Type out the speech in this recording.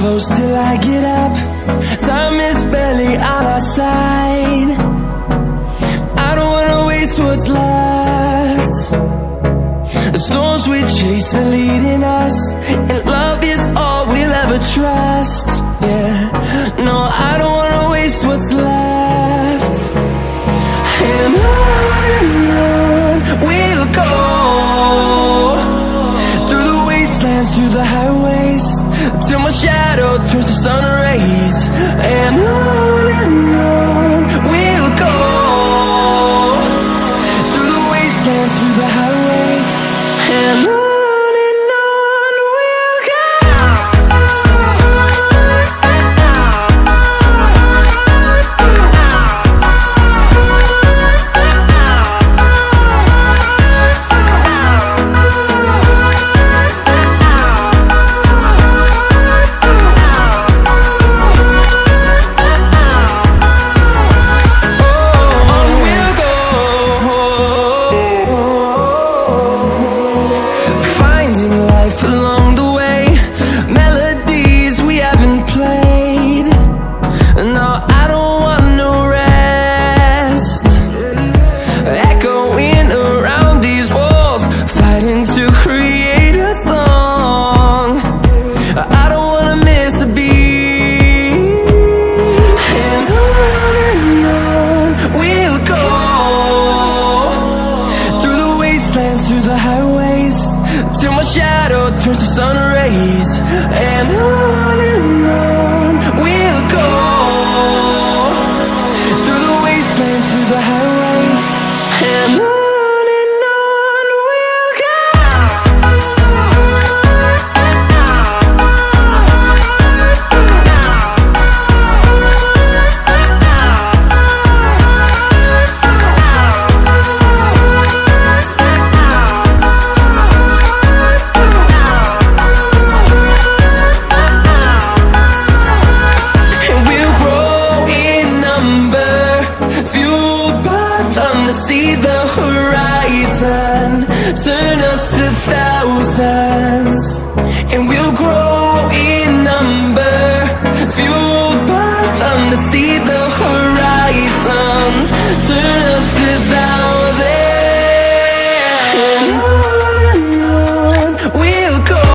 close till I get up. Time is barely on our side. I don't wanna waste what's left. The storms we chase are leading us, and love is all we'll ever trust. Yeah, no, I don't wanna waste what's left. And on we'll go, through the wastelands, through the highways, till my shadow turns to sun rays. And